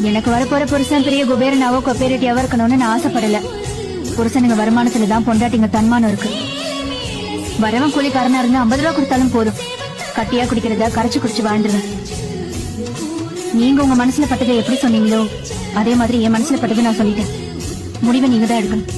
எனக்கு வரப்போற புருஷன் பெரிய குபேரனாவோ கொப்பேரட்டியாவோ இருக்கணும்னு நான் ஆசைப்படல. புருஷனுங்க வருமானத்துலதான் பொண்டாட்டிங்க தன்மானம் இருக்கு. வரவன் கூலிக்காரனா இருந்து 50 ரூபா கொடுத்தாலும் போதும். கட்டியா குடிக்கிறத கரைச்சு குடிச்சு வாழ்ந்துருவேன். நீங்க உங்க மனசுல பட்டதை எப்படி சொன்னீங்களோ அதே மாதிரி என் மனசுல பட்டதை நான் சொல்லிட்டேன். முடிவை நீங்க தான் எடுக்கணும்.